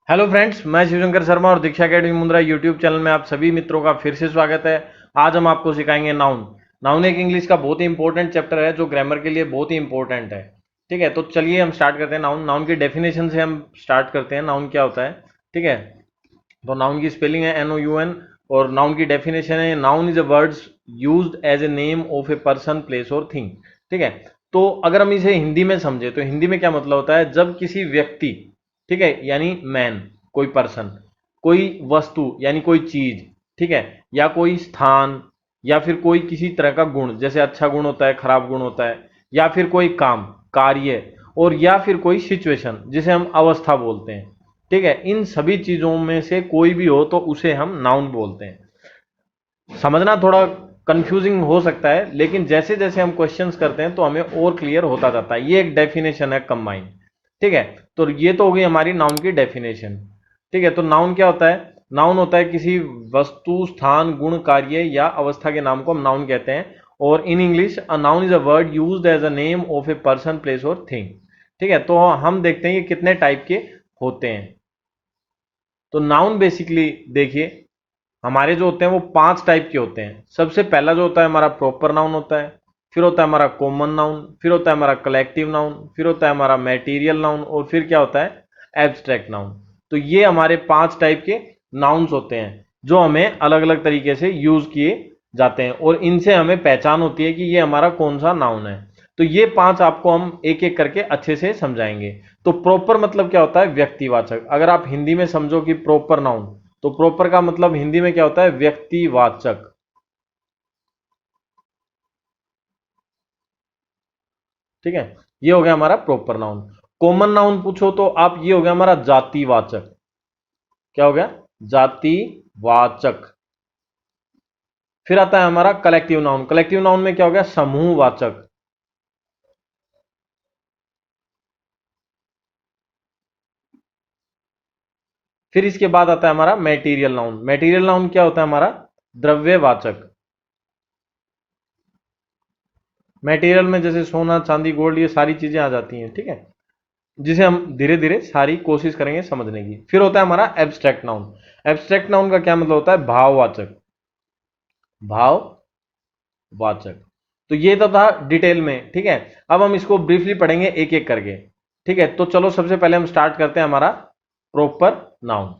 Hello friends, मैं शिवशंकर शर्मा और दीक्षा academy Mundra YouTube channel में आप सभी मित्रों का फिर से स्वागत है। आज हम आपको सिखाएंगे नाउन। नाउन एक इंग्लिश का बहुत ही इंपॉर्टेंट चैप्टर है जो ग्रामर के लिए बहुत ही इंपॉर्टेंट है। ठीक है, तो चलिए हम स्टार्ट करते हैं। नाउन नाउन की डेफिनेशन से हम स्टार्ट करते हैं। नाउन क्या होता है? ठीक है, तो नाउन की स्पेलिंग है NOUN और नाउन की डेफिनेशन है noun is a words used as a name of a person, place और थिंग। ठीक है, तो अगर हम इसे हिंदी में समझे तो हिंदी में क्या मतलब होता है? जब किसी व्यक्ति, ठीक है, यानी मैन, कोई पर्सन, कोई वस्तु यानी कोई चीज, ठीक है, या कोई स्थान, या फिर कोई किसी तरह का गुण, जैसे अच्छा गुण होता है, खराब गुण होता है, या फिर कोई काम, कार्य, और या फिर कोई सिचुएशन जिसे हम अवस्था बोलते हैं। ठीक है, इन सभी चीजों में से कोई भी हो तो उसे हम नाउन बोलते हैं। समझना थोड़ा कंफ्यूजिंग हो सकता है, लेकिन जैसे जैसे हम क्वेश्चंस करते हैं तो हमें और क्लियर होता जाता है। ये एक डेफिनेशन है कंबाइन। ठीक है, तो ये तो हो गई हमारी नाउन की डेफिनेशन। ठीक है, तो नाउन क्या होता है? नाउन होता है किसी वस्तु, स्थान, गुण, कार्य या अवस्था के नाम को हम नाउन कहते हैं। और in English a noun is a word used as a name of a person, place और थिंग। ठीक है, तो हम देखते हैं ये कितने टाइप के होते हैं। तो नाउन बेसिकली देखिए, हमारे जो होते हैं वो 5 टाइप के होते हैं। सबसे पहला जो होता है हमारा प्रॉपर नाउन होता है, फिर होता है हमारा कॉमन नाउन, फिर होता है हमारा कलेक्टिव नाउन, फिर होता है हमारा मैटेरियल नाउन, और फिर क्या होता है? Abstract noun. तो ये हमारे 5 टाइप के नाउन्स होते हैं जो हमें अलग अलग तरीके से यूज किए जाते हैं, और इनसे हमें पहचान होती है कि ये हमारा कौन सा नाउन है। तो ये 5 आपको हम एक एक करके अच्छे से समझाएंगे। तो प्रॉपर मतलब क्या होता है? व्यक्तिवाचक। अगर आप हिंदी में समझो कि प्रॉपर नाउन, तो प्रॉपर का मतलब हिंदी में क्या होता है? व्यक्तिवाचक। ठीक है, ये हो गया हमारा प्रॉपर नाउन। कॉमन नाउन पूछो तो आप, ये हो गया हमारा जातिवाचक। क्या हो गया? जातिवाचक। फिर आता है हमारा कलेक्टिव नाउन। कलेक्टिव नाउन में क्या हो गया? समूहवाचक। फिर इसके बाद आता है हमारा मैटेरियल नाउन। मैटेरियल नाउन क्या होता है हमारा? द्रव्यवाचक। मैटेरियल में जैसे सोना, चांदी, गोल्ड, ये सारी चीजें आ जाती हैं। ठीक है, जिसे हम धीरे धीरे सारी कोशिश करेंगे समझने की। फिर होता है हमारा एब्स्ट्रैक्ट नाउन। एब्स्ट्रैक्ट नाउन का क्या मतलब होता है? भाववाचक। भाववाचक। तो ये तो था डिटेल में। ठीक है, अब हम इसको ब्रीफली पढ़ेंगे एक एक करके। ठीक है, तो चलो सबसे पहले हम स्टार्ट करते हैं हमारा प्रॉपर नाउन।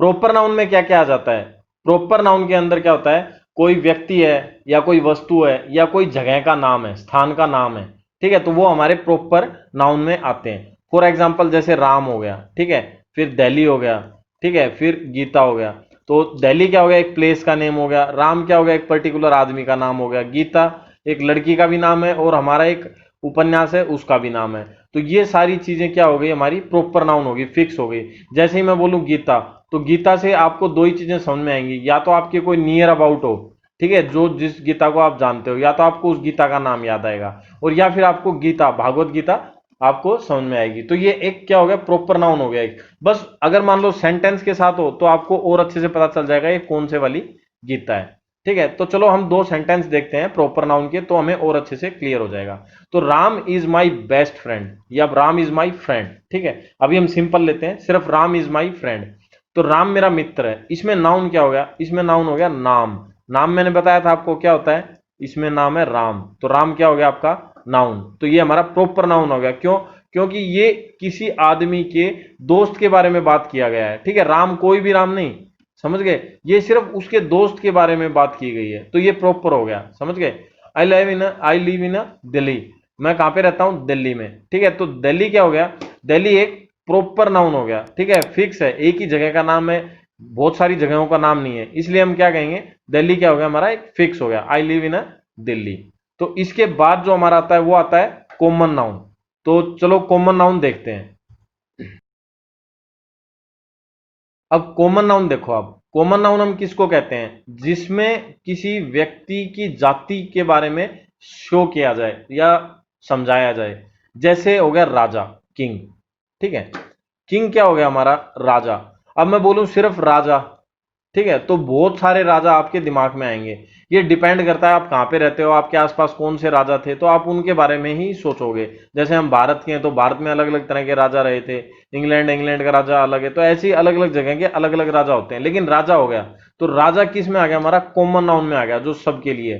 प्रॉपर नाउन में क्या क्या आ जाता है? प्रॉपर नाउन के अंदर क्या होता है? कोई व्यक्ति है, या कोई वस्तु है, या कोई जगह का नाम है, स्थान का नाम है। ठीक है, तो वो हमारे प्रॉपर नाउन में आते हैं। फॉर एग्जाम्पल जैसे राम हो गया, ठीक है, फिर दिल्ली हो गया, ठीक है, फिर गीता हो गया। तो दिल्ली क्या हो गया? एक प्लेस का नेम हो गया। राम क्या हो गया? एक पर्टिकुलर आदमी का नाम हो गया। गीता एक लड़की का भी नाम है, और हमारा एक उपन्यास है उसका भी नाम है। तो ये सारी चीजें क्या हो गई? हमारी प्रॉपर नाउन होगी, फिक्स हो गई। जैसे ही मैं बोलूं गीता, तो गीता से आपको दो ही चीजें समझ में आएंगी। या तो आपके कोई नियर अबाउट हो, ठीक है, जो जिस गीता को आप जानते हो, या तो आपको उस गीता का नाम याद आएगा, और या फिर आपको गीता, भागवत गीता आपको समझ में आएगी। तो ये एक क्या हो गया? प्रॉपर नाउन हो गया एक। बस अगर मान लो सेंटेंस के साथ हो तो आपको और अच्छे से पता चल जाएगा ये कौन से वाली गीता है। ठीक है, तो चलो हम 2 सेंटेंस देखते हैं प्रॉपर नाउन के, तो हमें और अच्छे से क्लियर हो जाएगा। तो Ram is my best friend, या राम इज माई फ्रेंड। ठीक है, अभी हम सिंपल लेते हैं, सिर्फ राम इज माई फ्रेंड। तो राम मेरा मित्र है। इसमें नाउन क्या हो गया? इसमें नाउन हो गया नाम। नाम मैंने बताया था आपको क्या होता है? इसमें नाम है राम, तो राम क्या हो गया आपका? नाउन। तो ये हमारा प्रॉपर नाउन हो गया। क्यों? क्योंकि ये किसी आदमी के दोस्त के बारे में बात किया गया है। ठीक है, राम कोई भी राम नहीं, समझ गए? ये सिर्फ उसके दोस्त के बारे में बात की गई है, तो ये प्रॉपर हो गया। समझ गए? I live in Delhi. मैं कहां पे रहता हूं? दिल्ली में। ठीक है, तो दिल्ली क्या हो गया? दिल्ली एक प्रॉपर नाउन हो गया। ठीक है, फिक्स है, एक ही जगह का नाम है, बहुत सारी जगहों का नाम नहीं है, इसलिए हम क्या कहेंगे? दिल्ली क्या हो गया हमारा? एक फिक्स हो गया, आई लिव इन दिल्ली। तो इसके बाद जो हमारा आता है वो आता है कॉमन नाउन। तो चलो कॉमन नाउन देखते हैं। अब कॉमन नाउन देखो। आप कॉमन नाउन हम किसको कहते हैं? जिसमें किसी व्यक्ति की जाति के बारे में शो किया जाए या समझाया जाए। जैसे हो गया राजा, किंग। ठीक है, किंग क्या हो गया हमारा? राजा। अब मैं बोलूं सिर्फ राजा, ठीक है, तो बहुत सारे राजा आपके दिमाग में आएंगे। ये डिपेंड करता है आप कहाँ पे रहते हो, आपके आसपास कौन से राजा थे, तो आप उनके बारे में ही सोचोगे। जैसे हम भारत के हैं तो भारत में अलग अलग तरह के राजा रहे थे, इंग्लैंड का राजा अलग है, तो ऐसी अलग अलग जगह के अलग अलग राजा होते हैं। लेकिन राजा हो गया तो राजा किस में आ गया, हमारा कॉमन नाउन में आ गया, जो सबके लिए।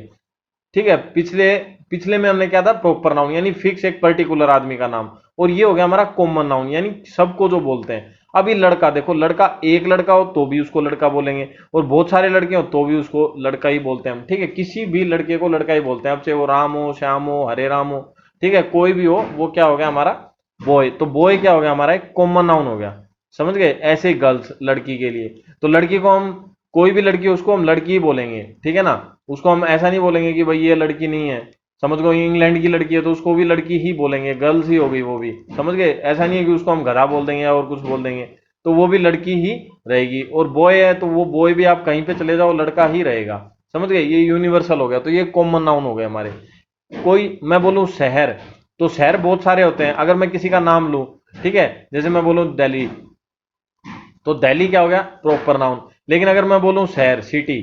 ठीक है, पिछले पिछले में हमने क्या था, प्रॉपर नाउन यानी फिक्स एक पर्टिकुलर आदमी का नाम, और ये हो गया हमारा कॉमन नाउन यानी सबको जो बोलते हैं। अभी लड़का देखो, लड़का एक लड़का हो तो भी उसको लड़का बोलेंगे, और बहुत सारे लड़के हो तो भी उसको लड़का ही बोलते हैं हम। ठीक है, किसी भी लड़के को लड़का ही बोलते हैं, अब चाहे वो राम हो, श्याम हो, हरे राम हो, ठीक है, कोई भी हो, वो क्या हो गया हमारा बॉय। तो बॉय क्या हो गया हमारा, एक कॉमन नाउन हो गया। समझ गए, ऐसे गर्ल्स लड़की के लिए, तो लड़की को हम, कोई भी लड़की उसको हम लड़की ही बोलेंगे। ठीक है ना, उसको हम ऐसा नहीं बोलेंगे कि भाई ये लड़की नहीं है। समझ गए, इंग्लैंड की लड़की है तो उसको भी लड़की ही बोलेंगे, गर्ल्स ही हो गई वो भी। समझ गए, ऐसा नहीं है कि उसको हम गधा बोल देंगे और कुछ बोल देंगे, तो वो भी लड़की ही रहेगी। और बॉय है तो वो बॉय भी आप कहीं पे चले जाओ लड़का ही रहेगा। समझ गए, ये यूनिवर्सल हो गया, तो ये कॉमन नाउन हो गए हमारे। कोई मैं बोलूं शहर, तो शहर बहुत सारे होते हैं। अगर मैं किसी का नाम लूं, ठीक है, जैसे मैं बोलूं दिल्ली, तो दिल्ली क्या हो गया, प्रॉपर नाउन। लेकिन अगर मैं बोलूं शहर, सिटी,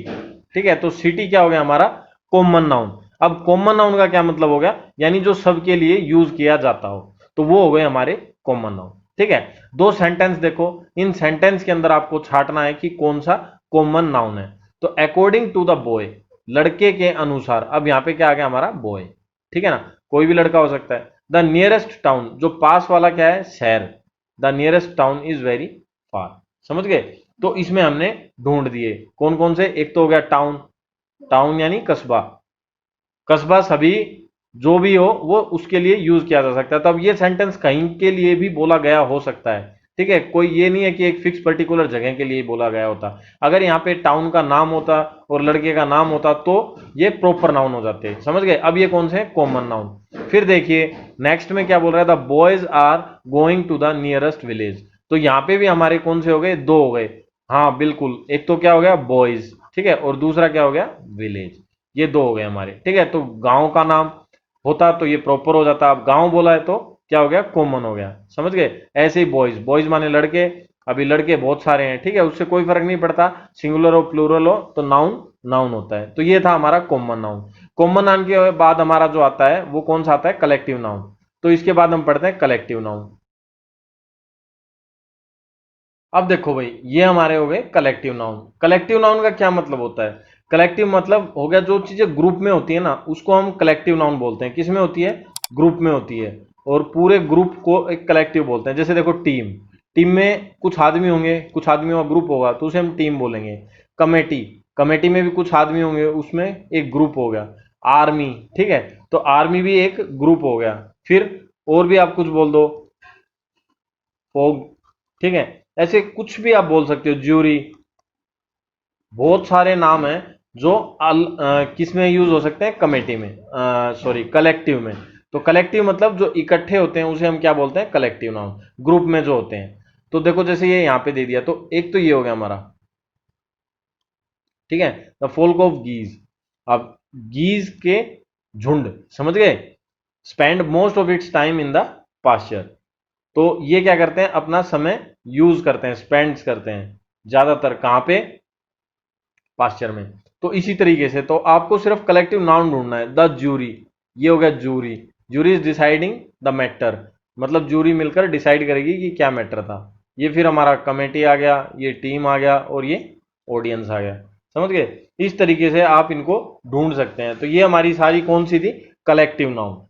ठीक है, तो सिटी क्या हो गया हमारा, कॉमन नाउन। अब कॉमन नाउन का क्या मतलब हो गया, यानी जो सबके लिए यूज किया जाता हो, तो वो हो गए हमारे कॉमन नाउन। ठीक है, दो सेंटेंस देखो, इन सेंटेंस के अंदर आपको छांटना है कि कौन सा कॉमन नाउन है। तो अकॉर्डिंग टू द बॉय, लड़के के अनुसार, अब यहां पे क्या आ गया हमारा बॉय। ठीक है ना, कोई भी लड़का हो सकता है। द नियरेस्ट टाउन, जो पास वाला क्या है, शहर, the nearest town is very far. समझ गए, तो इसमें हमने ढूंढ दिए कौन कौन से। एक तो हो गया टाउन, टाउन यानी कस्बा, कस्बा सभी जो भी हो वो उसके लिए यूज किया जा सकता है। तो अब ये सेंटेंस कहीं के लिए भी बोला गया हो सकता है। ठीक है, कोई ये नहीं है कि एक फिक्स पर्टिकुलर जगह के लिए बोला गया होता। अगर यहाँ पे टाउन का नाम होता और लड़के का नाम होता तो ये प्रॉपर नाउन हो जाते। समझ गए, अब ये कौन से, कॉमन नाउन। फिर देखिए नेक्स्ट में क्या बोल रहा है, the boys are going to the nearest village. तो यहाँ पे भी हमारे कौन से हो गए, दो हो गए। हाँ बिल्कुल, एक तो क्या हो गया बॉयज, ठीक है, और दूसरा क्या हो गया विलेज। ये दो हो गए हमारे। ठीक है, तो गांव का नाम होता तो ये प्रॉपर हो जाता, अब गांव बोला है तो क्या हो गया, कॉमन हो गया। समझ गए, ऐसे ही बॉयज, बॉयज माने लड़के, अभी लड़के बहुत सारे हैं। ठीक है, उससे कोई फर्क नहीं पड़ता, सिंगुलर हो प्लूरल हो, तो नाउन नाउन होता है। तो ये था हमारा कॉमन नाउन। कॉमन नाउन के बाद हमारा जो आता है वो कौन सा आता है, कलेक्टिव नाउन। तो इसके बाद हम पढ़ते हैं कलेक्टिव नाउन। अब देखो भाई, ये हमारे हो गए कलेक्टिव नाउन। कलेक्टिव नाउन का क्या मतलब होता है, कलेक्टिव मतलब हो गया जो चीजें ग्रुप में होती है ना, उसको हम कलेक्टिव नाउन बोलते हैं। किस में होती है, ग्रुप में होती है, और पूरे ग्रुप को एक कलेक्टिव बोलते हैं। जैसे देखो टीम, टीम में कुछ आदमी होंगे, कुछ आदमियों का ग्रुप होगा तो उसे हम टीम बोलेंगे। कमेटी, कमेटी में भी कुछ आदमी होंगे, उसमें एक ग्रुप हो गया। आर्मी, ठीक है, तो आर्मी भी एक ग्रुप हो गया। फिर और भी आप कुछ बोल दो, फोग, ठीक है, ऐसे कुछ भी आप बोल सकते हो, ज्यूरी, बहुत सारे नाम हैं जो किस में यूज हो सकते हैं, कमेटी में, सॉरी कलेक्टिव में। तो कलेक्टिव मतलब जो इकट्ठे होते हैं उसे हम क्या बोलते हैं, कलेक्टिव नाउन, ग्रुप में जो होते हैं। तो देखो जैसे ये यहाँ पे दे दिया, तो एक तो ये हो गया हमारा, ठीक है, द फोल्क ऑफ गीज। अब गीज के झुंड, समझ गए, spend most of its time in the pasture. तो ये क्या करते हैं, अपना समय यूज करते हैं, स्पेंड करते हैं ज्यादातर कहां पे, पास्चर में। तो इसी तरीके से तो आपको सिर्फ कलेक्टिव नाउन ढूंढना है। द जूरी, ये हो गया jury, jury is deciding the matter, मतलब जूरी मिलकर डिसाइड करेगी कि क्या मैटर था। ये फिर हमारा कमेटी आ गया, ये टीम आ गया, और ये ऑडियंस आ गया। समझ गए, इस तरीके से आप इनको ढूंढ सकते हैं। तो ये हमारी सारी कौन सी थी, कलेक्टिव नाउन।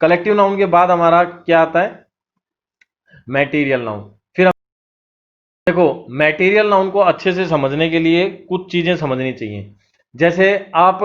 कलेक्टिव नाउन के बाद हमारा क्या आता है, मैटीरियल नाउन। फिर देखो, मैटेरियल नाउन को अच्छे से समझने के लिए कुछ चीजें समझनी चाहिए। जैसे आप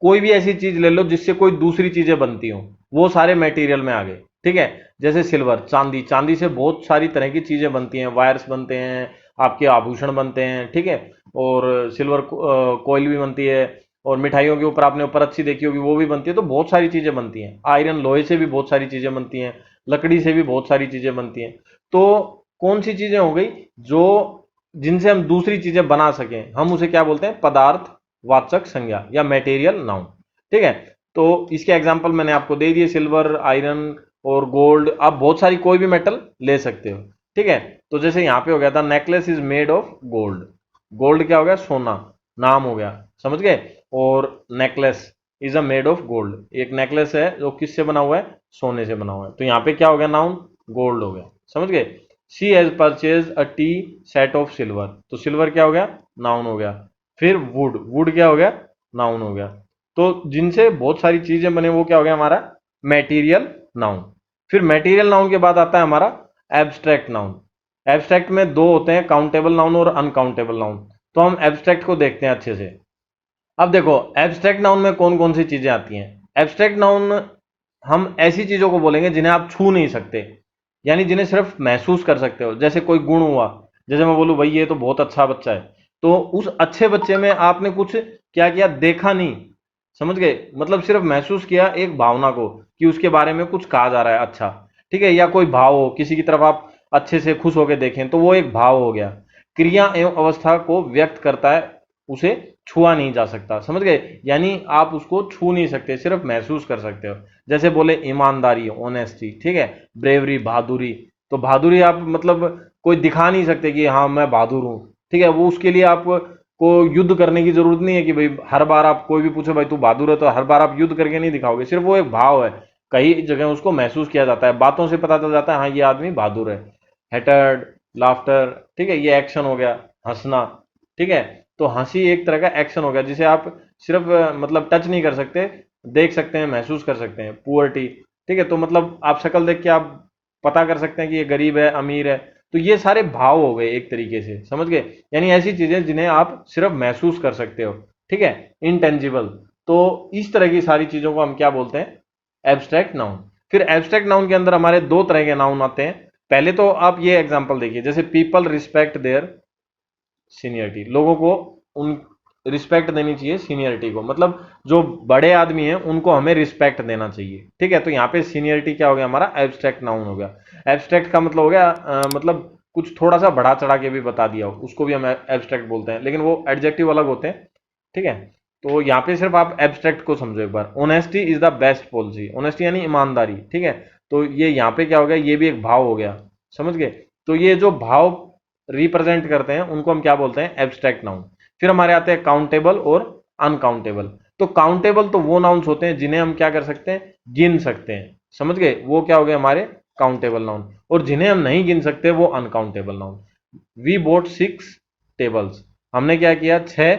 कोई भी ऐसी चीज ले लो जिससे कोई दूसरी चीजें बनती हो, वो सारे मटेरियल में आ गए। ठीक है, जैसे सिल्वर, चांदी, चांदी से बहुत सारी तरह की चीजें बनती हैं, वायर्स बनते हैं, आपके आभूषण बनते हैं, ठीक है, और सिल्वर कोयल भी बनती है, और मिठाइयों के ऊपर आपने ऊपर अच्छी देखी होगी वो भी बनती है। तो बहुत सारी चीजें बनती हैं, आयरन, लोहे से भी बहुत सारी चीजें बनती हैं, लकड़ी से भी बहुत सारी चीजें बनती हैं। तो कौन सी चीजें हो गई जो, जिनसे हम दूसरी चीजें बना सकें, हम उसे क्या बोलते हैं, पदार्थ वाचक संज्ञा या मटेरियल नाउन। ठीक है, तो इसके एग्जांपल मैंने आपको दे दिए, सिल्वर, आयरन और गोल्ड। आप बहुत सारी कोई भी मेटल ले सकते हो। ठीक है, तो जैसे यहाँ पे हो गया था necklace is made of gold, gold क्या हो गया, सोना, नाम हो गया, समझ गए। और necklace is a made of gold, एक नेकलेस है जो किससे बना हुआ है, सोने से बना हुआ है, तो यहाँ पे क्या हो गया, नाउन गोल्ड हो गया, समझ गए। She has purchase a T set of silver, तो सिल्वर क्या हो गया, नाउन हो गया। फिर वुड, वुड क्या हो गया, नाउन हो गया। तो जिनसे बहुत सारी चीजें बने वो क्या हो गया हमारा मैटीरियल नाउन। फिर मैटीरियल नाउन के बाद आता है हमारा एब्स्ट्रैक्ट नाउन। एब्स्ट्रैक्ट में दो होते हैं, काउंटेबल नाउन और अनकाउंटेबल नाउन। तो हम एब्स्ट्रैक्ट को देखते हैं अच्छे से। अब देखो एब्स्ट्रैक्ट नाउन में कौन कौन सी चीजें आती हैं। एब्स्ट्रैक्ट नाउन हम ऐसी चीजों को बोलेंगे जिन्हें आप छू नहीं सकते, यानी जिन्हें सिर्फ महसूस कर सकते हो। जैसे कोई गुण हुआ, जैसे मैं बोलूं भाई ये तो बहुत अच्छा बच्चा है, तो उस अच्छे बच्चे में आपने कुछ क्या किया, देखा नहीं, समझ गए, मतलब सिर्फ महसूस किया एक भावना को कि उसके बारे में कुछ कहा जा रहा है अच्छा, ठीक है। या कोई भाव हो, किसी की तरफ आप अच्छे से खुश होकर देखें तो वो एक भाव हो गया। क्रिया एवं अवस्था को व्यक्त करता है, उसे छुआ नहीं जा सकता, समझ गए, यानी आप उसको छू नहीं सकते, सिर्फ महसूस कर सकते हो। जैसे बोले ईमानदारी, ऑनेस्टी, ठीक है, ब्रेवरी, बहादुरी। तो बहादुरी आप मतलब कोई दिखा नहीं सकते कि हाँ मैं बहादुर हूं, ठीक है। वो उसके लिए आप को युद्ध करने की जरूरत नहीं है कि भाई हर बार आप कोई भी पूछे भाई तू बहादुर है तो हर बार आप युद्ध करके नहीं दिखाओगे, सिर्फ वो एक भाव है। कई जगह उसको महसूस किया जाता है, बातों से पता चल जाता है हाँ ये आदमी बहादुर है। हेटर्ड, लाफ्टर, ठीक है, ये एक्शन हो गया, हंसना, ठीक है। तो हंसी एक तरह का एक्शन हो गया जिसे आप सिर्फ मतलब टच नहीं कर सकते, देख सकते हैं, महसूस कर सकते हैं। पुअर्टी, ठीक है, तो मतलब आप शक्ल देख के आप पता कर सकते हैं कि ये गरीब है, अमीर है। तो ये सारे भाव हो गए एक तरीके से, समझ गए, यानी ऐसी चीजें जिन्हें आप सिर्फ महसूस कर सकते हो, ठीक है, इनटेंजिबल। तो इस तरह की सारी चीजों को हम क्या बोलते हैं, एब्स्ट्रैक्ट नाउन। फिर एब्स्ट्रैक्ट नाउन के अंदर हमारे दो तरह के नाउन आते हैं। पहले तो आप ये एग्जांपल देखिए, जैसे पीपल रिस्पेक्ट देयर सीनियरिटी, लोगों को उन रिस्पेक्ट देनी चाहिए सीनियरिटी को, मतलब जो बड़े आदमी हैं उनको हमें रिस्पेक्ट देना चाहिए, ठीक है। तो यहाँ पे सीनियरिटी क्या हो गया हमारा, एब्स्ट्रैक्ट नाउन हो गया। एब्स्ट्रैक्ट का मतलब हो गया मतलब कुछ थोड़ा सा बढ़ा चढ़ा के भी बता दिया हो, उसको भी हम एब्स्ट्रैक्ट बोलते हैं, लेकिन वो एडजेक्टिव अलग होते हैं, ठीक है। तो यहाँ पे सिर्फ आप एब्स्ट्रैक्ट को समझो एक बार। Honesty is the best policy, honesty यानी ईमानदारी, ठीक है। तो ये यहाँ पे क्या हो गया, ये भी एक भाव हो गया, समझ गए। तो ये जो भाव रिप्रेजेंट करते हैं उनको हम क्या बोलते हैं, एब्स्ट्रैक्ट नाउन। फिर हमारे आते हैं काउंटेबल और अनकाउंटेबल। तो काउंटेबल तो वो नाउन्स होते हैं जिन्हें हम क्या कर सकते हैं, गिन सकते हैं, समझ गए, वो क्या हो गए हमारे काउंटेबल नाउन। और जिन्हें हम नहीं गिन सकते वो uncountable noun. We bought 6 tables, हमने क्या किया, 6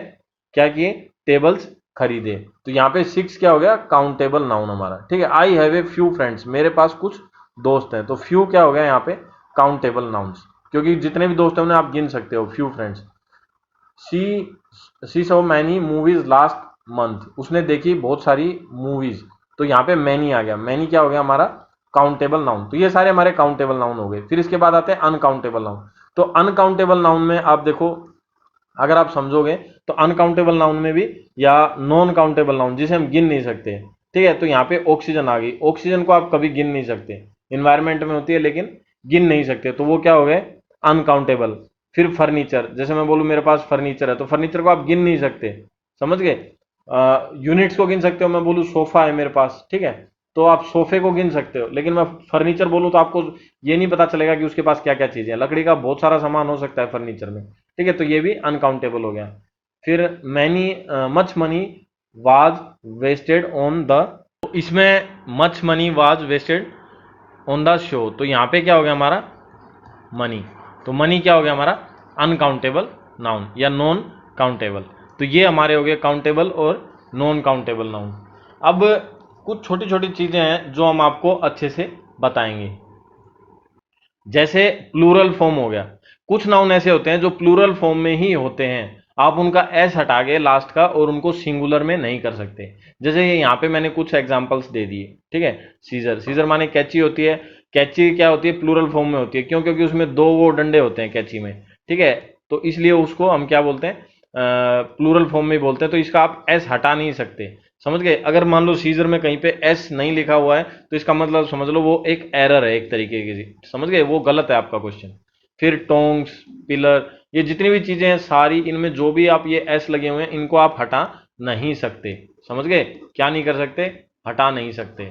क्या किए, टेबल्स खरीदे। तो यहाँ पे 6 क्या हो गया, काउंटेबल नाउन हमारा, ठीक है। I have a few friends, मेरे पास कुछ दोस्त हैं, तो फ्यू क्या हो गया यहाँ पे, काउंटेबल नाउन्स, क्योंकि जितने भी दोस्त हैं उन्हें आप गिन सकते हो, few friends. She she saw many movies last month, उसने देखी बहुत सारी मूवीज। तो यहाँ पे मैनी आ गया, मैनी क्या हो गया हमारा, काउंटेबल नाउन। तो ये सारे हमारे काउंटेबल नाउन हो गए। फिर इसके बाद आते हैं अनकाउंटेबल नाउन। तो अनकाउंटेबल नाउन में आप देखो, अगर आप समझोगे तो अनकाउंटेबल नाउन में भी, या नॉन काउंटेबल नाउन जिसे हम गिन नहीं सकते, ठीक है। तो यहाँ पे ऑक्सीजन आ गई, ऑक्सीजन को आप कभी गिन नहीं सकते, इन्वायरमेंट में होती है लेकिन गिन नहीं सकते, तो वो क्या हो गए, अनकाउंटेबल। फिर फर्नीचर, जैसे मैं बोलूं मेरे पास फर्नीचर है, तो फर्नीचर को आप गिन नहीं सकते, समझ गए। यूनिट्स को गिन सकते हो, मैं बोलूं सोफा है मेरे पास, ठीक है, तो आप सोफे को गिन सकते हो, लेकिन मैं फर्नीचर बोलूं तो आपको ये नहीं पता चलेगा कि उसके पास क्या क्या चीजें हैं। लकड़ी का बहुत सारा सामान हो सकता है फर्नीचर में, ठीक है, तो ये भी अनकाउंटेबल हो गया। फिर many much money was wasted on the, इसमें much money was wasted on the show, तो यहाँ पे क्या हो गया हमारा, मनी। तो मनी क्या हो गया हमारा, अनकाउंटेबल नाउन या नॉन काउंटेबल। तो ये हमारे हो गए काउंटेबल और नॉन काउंटेबल नाउन। अब कुछ छोटी छोटी चीजें हैं जो हम आपको अच्छे से बताएंगे, जैसे प्लूरल फॉर्म हो गया। कुछ नाउन ऐसे होते हैं जो प्लूरल फॉर्म में ही होते हैं, आप उनका एस हटा के लास्ट का और उनको सिंगुलर में नहीं कर सकते। जैसे यहाँ पे मैंने कुछ एग्जांपल्स दे दिए, ठीक है। सीजर, सीजर माने कैंची होती है, कैंची क्या होती है, प्लूरल फॉर्म में होती है, क्यों, क्योंकि उसमें दो वो डंडे होते हैं कैंची में, ठीक है। तो इसलिए उसको हम क्या बोलते हैं, प्लूरल फॉर्म में बोलते हैं। तो इसका आप एस हटा नहीं सकते, समझ गए। अगर मान लो सीजर में कहीं पे एस नहीं लिखा हुआ है तो इसका मतलब समझ लो वो एक एरर है एक तरीके की, समझ गए, वो गलत है आपका क्वेश्चन। फिर टोंग्स, पिलर, ये जितनी भी चीजें हैं सारी, इनमें जो भी आप ये एस लगे हुए हैं इनको आप हटा नहीं सकते, समझ गए, क्या नहीं कर सकते, हटा नहीं सकते।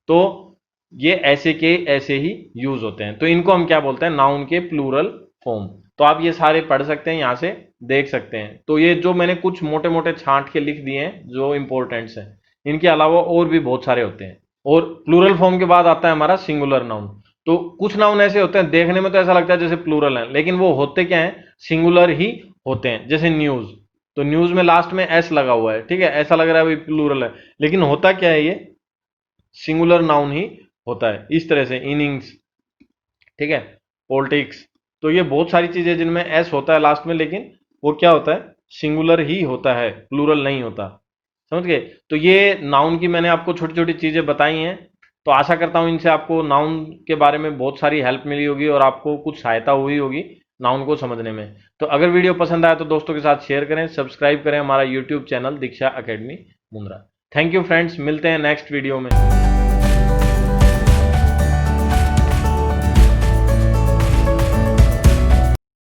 तो ये ऐसे के ऐसे ही यूज होते हैं, तो इनको हम क्या बोलते हैं, नाउन के प्लूरल फॉर्म। तो आप ये सारे पढ़ सकते हैं, यहाँ से देख सकते हैं। तो ये जो मैंने कुछ मोटे मोटे छांट के लिख दिए हैं जो इंपॉर्टेंट्स हैं, इनके अलावा और भी बहुत सारे होते हैं। और प्लूरल फॉर्म के बाद आता है हमारा सिंगुलर नाउन। तो कुछ नाउन ऐसे होते हैं देखने में तो ऐसा लगता है जैसे प्लूरल है, लेकिन वो होते क्या है, सिंगुलर ही होते हैं। जैसे न्यूज, तो न्यूज में लास्ट में एस लगा हुआ है, ठीक है, ऐसा लग रहा है भाई प्लूरल है, लेकिन होता क्या है, ये सिंगुलर नाउन ही होता है। इस तरह से इनिंग्स, ठीक है, पॉलिटिक्स, तो ये बहुत सारी चीजें जिनमें एस होता है लास्ट में, लेकिन वो क्या होता है, सिंगुलर ही होता है, प्लूरल नहीं होता। समझ गए? तो ये नाउन की मैंने आपको छोटी छोटी चीजें बताई हैं। तो आशा करता हूं इनसे आपको नाउन के बारे में बहुत सारी हेल्प मिली होगी और आपको कुछ सहायता हुई होगी नाउन को समझने में। तो अगर वीडियो पसंद आया तो दोस्तों के साथ शेयर करें, सब्सक्राइब करें हमारा YouTube channel Diksha academy Mundra. Thank you friends, मिलते हैं नेक्स्ट वीडियो में।